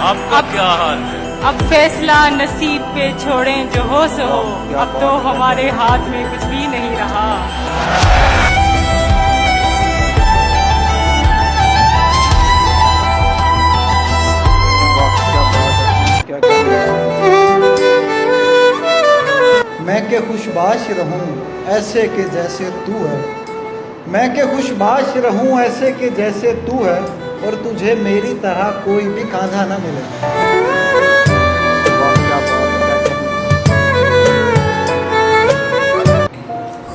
आपका क्या हाल है? अब फैसला नसीब पे छोड़ें जो हो सो हो, अब तो हमारे हाथ में कुछ भी नहीं रहा। मैं के खुशबाश रहूं ऐसे के जैसे तू है, मैं के खुशबाश रहूं ऐसे के जैसे तू है, और तुझे मेरी तरह कोई भी कांधा न मिले।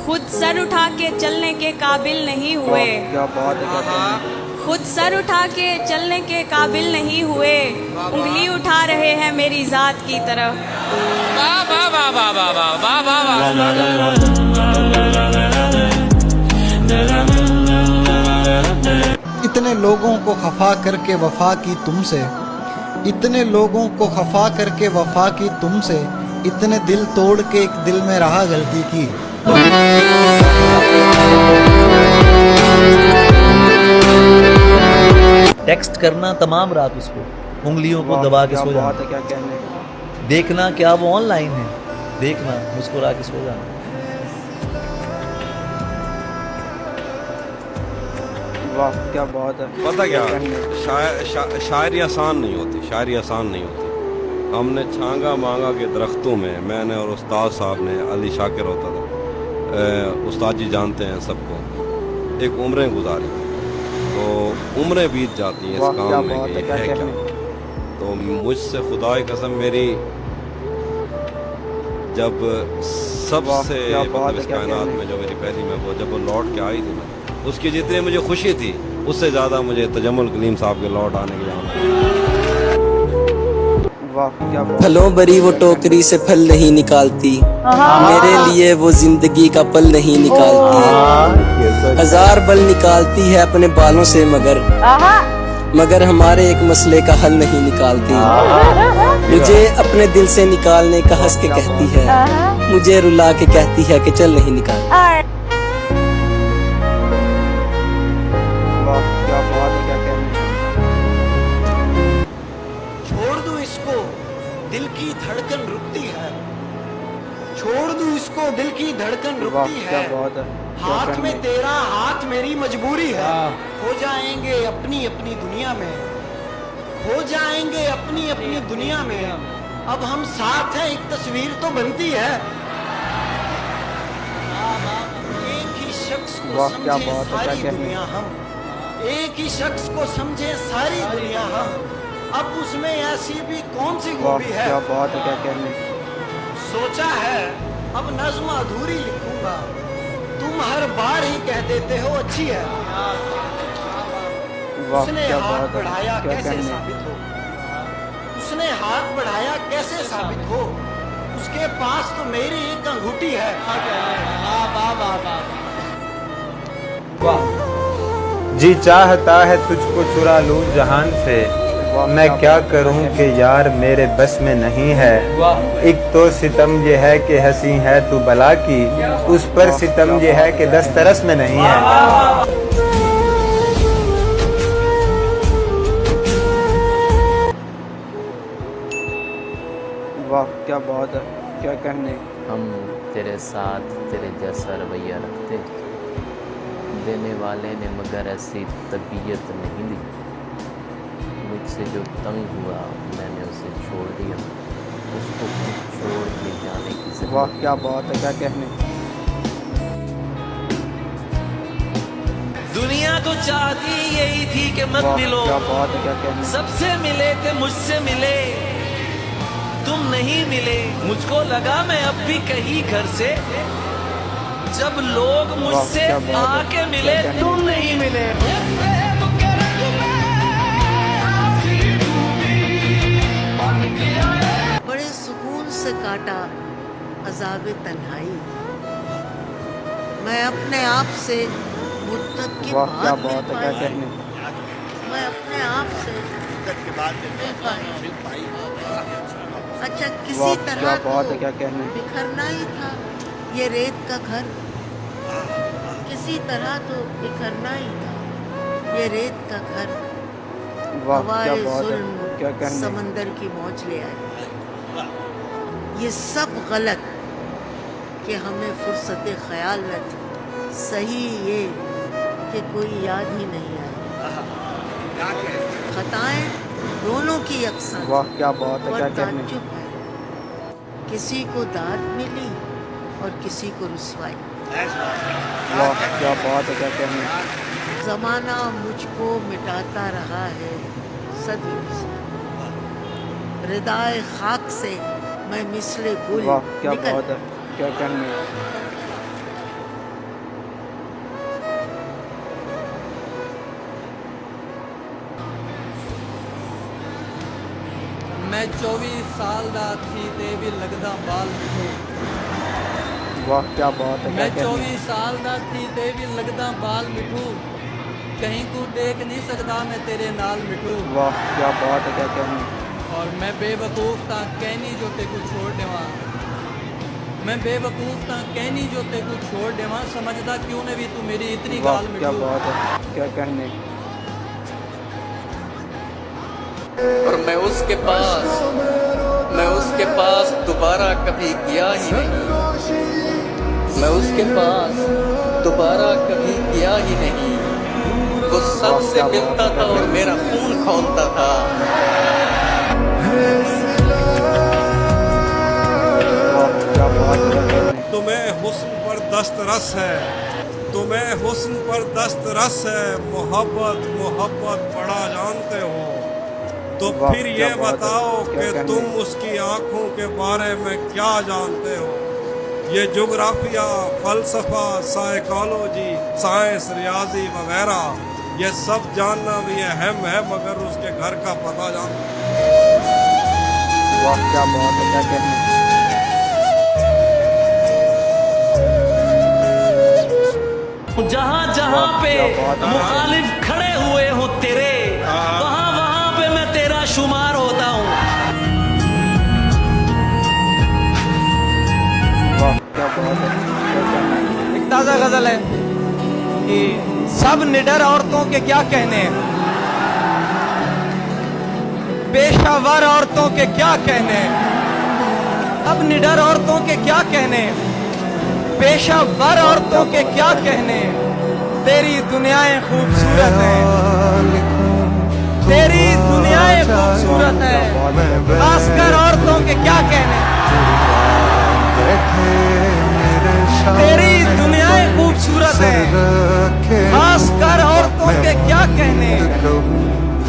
खुद सर उठा के चलने के काबिल नहीं हुए, खुद सर उठा के चलने के काबिल नहीं हुए, उंगली उठा रहे हैं मेरी जात की तरफ। वाह वाह वाह वाह वाह वाह वाह वाह। इतने लोगों को खफा करके वफा की तुमसे, इतने लोगों को खफा करके वफा की तुमसे, इतने दिल तोड़ के एक दिल में रहा गलती की। टेक्स्ट करना तमाम रात उसको, उंगलियों को दबा के सो जाना, क्या कहने। देखना क्या वो ऑनलाइन है, देखना मुस्कुरा के सो जाना। वाह क्या बात है। पता क्या, शायरी आसान नहीं होती, शायरी आसान नहीं होती। हमने छांगा मांगा के दरख्तों में, मैंने और उस्ताद साहब ने, अली शाकिर होता था, उस्ताद जी जानते हैं सबको, एक उम्रें गुजारी, तो उम्रें बीत जाती हैं इस काम में कि है क्या। तो मुझसे खुदा की कसम, मेरी जब सबसे मतलब इस कायनात में जो मेरी पहली में वो जब वो लौट के आई थी ना, उसकी जितनी मुझे खुशी थी उससे ज़्यादा मुझे तजम्मुल कलीम साहब के लौट आने की फलों भरी वो टोकरी से फल नहीं निकालती, मेरे लिए वो जिंदगी का पल नहीं निकालती। हजार बल निकालती है अपने बालों से, मगर हमारे एक मसले का हल नहीं निकालती। मुझे अपने दिल से निकालने का हंस के कहती है, मुझे रुला के कहती है कि चल नहीं निकाल। छोड़ दूं इसको दिल की धड़कन रुकती है, छोड़ दूं इसको दिल की धड़कन रुकती है, हाथ में तेरा हाथ मेरी मजबूरी है। हो जाएंगे अपनी अपनी दुनिया में, हो जाएंगे अपनी अपनी दुनिया में, अब हम साथ हैं एक तस्वीर तो बनती है। एक ही शख्स को समझे सारी दुनिया हम, एक ही शख्स को समझे सारी दुनिया हम, अब उसमें ऐसी भी कौन सी खूबी है। क्या बात है, क्या कहने। सोचा है अब नज्म अधूरी लिखूंगा, तुम हर बार ही कह देते हो अच्छी है। उसने हाथ बढ़ाया कैसे साबित हो, उसने हाथ बढ़ाया कैसे साबित हो, उसके पास तो मेरी एक अंगूठी है। जी चाहता है तुझको चुरा लूं जहान से, मैं क्या करूं कि यार मेरे बस में नहीं है। एक तो सितम ये है कि हंसी है तू भला की, उस पर सितम ये है कि दस्तरस में नहीं है। वाह क्या बात है, क्या कहने। हम तेरे साथ तेरे जैसा रवैया रखते, देने वाले ने मगर ऐसी तबीयत नहीं दी। मुझसे जो तंग हुआ मैंने उसे छोड़ दिया, उसको छोड़ के जाने की ज़रूरत। वाह क्या बात है, क्या कहने। दुनिया तो चाहती यही थी कि मत मिलो, क्या बात है, क्या कहने। सबसे मिले थे मुझसे मिले, तुम नहीं मिले। मुझको लगा मैं अब भी कहीं घर से, जब लोग मुझसे आके मिले तुम नहीं मिले। बड़े सुकून से काटा अज़ाब तन्हाई, मैं अपने आप से मुद्दत के बाद मिल पाई, मैं अपने आप से मुद्दत के बाद मिल पाई। अच्छा किसी तरह तो बिखरना ही था ये रेत का घर, किसी तरह तो बिखरना ही था ये रेत का घर। वाह, क्या हवाए बात है, जुल्म क्या कहने। समंदर की मौज ले आए। ये सब गलत कि हमें फुर्सत ख्याल न थी, सही ये कि कोई याद ही नहीं आया। खताएं दोनों की यकसा वाह क्या बात है, क्या और कहने। ताज्जुब है, किसी को दाद मिली और किसी को रुसवाई। वाह क्या बात है, क्या कहने। जमाना मुझको मिटाता रहा है सदियों से, रिदाए खाक से मैं मिसले गुल वाह क्या निकल। बात है, क्या कहने। मैं 24 साल दा थी ते भी लगदा बाल मिठू। वाह क्या बात है, मैं क्या कहने। 24 साल दा थी ते भी लगदा बाल मिठू, कहीं को देख नहीं सकदा मैं तेरे नाल मिठू। वाह क्या बात है, क्या कहने। और मैं बेवकूफ ता कहनी जो ते को छोड़ देवा, मैं बेवकूफ ता कहनी जो ते को छोड़ देवा, समझदा क्यों ने भी तू मेरी इतनी वाह गाल क्या मिठू। बात है, क्या कहने। और मैं उसके पास दोबारा कभी गया ही नहीं, मैं उसके पास दोबारा कभी गया ही नहीं। वो सबसे मिलता था और मेरा खून खौलता था। वाह क्या बात है, क्या कहने। तुम्हें हुस्न पर दस्तरस है, तुम्हें हुस्न पर दस्तरस है, मोहब्बत मोहब्बत बड़ा जानते हो, तो वाह, फिर क्या ये बात है, बताओ क्या कि कहने। तुम उसकी आंखों के बारे में क्या जानते हो। ये जोग्राफिया, फलसफा, साइकोलॉजी, साइंस, रियाजी वगैरह ये सब जानना भी अहम है, मगर उसके घर का पता जानना। वाह क्या बात है, क्या कहने। जहाँ जहाँ पे क्या बात है। मुखालिफ खड़े हुए हो तेरे, वहाँ वहाँ पे मैं तेरा शुमार होता हूँ। वाह क्या बात है, क्या कहने। एक ताज़ा गजल है कि सब निडर औरतों के क्या कहने, पेशावर औरतों के क्या कहने। अब निडर औरतों के क्या कहने, पेशावर औरतों के क्या कहने। तेरी दुनियाएं खूबसूरत हैं, तेरी दुनियाएं खूबसूरत हैं, खासकर औरतों के क्या कहने। तेरी दुनियाएं खूबसूरत हैं, खासकर औरतों के क्या कहने।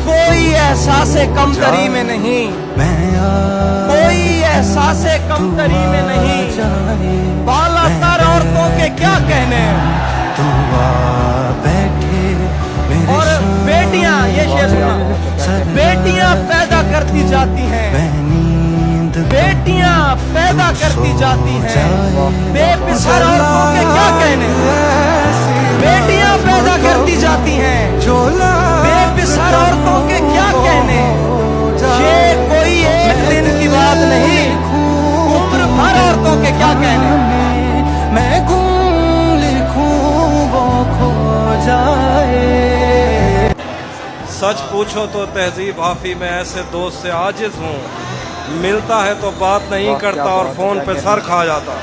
कोई एहसासे कमतरी में नहीं, कोई एहसासे कमतरी में नहीं, बालातर औरतों के क्या कहने। और बेटियां, ये शेर सुना, बेटियां पैदा करती जाती हैं, बेटियां पैदा करती जाती हैं, बेपिसर औरतों के क्या कहने। बेटियां पैदा करती जाती हैं, बेपिसर औरतों के क्या कहने। ये कोई एक दिन की बात नहीं, उम्र भर औरतों के क्या कहने। मैं गुम लिखूं वो खो जाए। सच पूछो तो तहजीब हाफी में ऐसे दोस्त से आजिज हूँ, मिलता है तो बात नहीं वाह, क्या करता और बात है, फोन क्या पे कहने। सर खा जाता।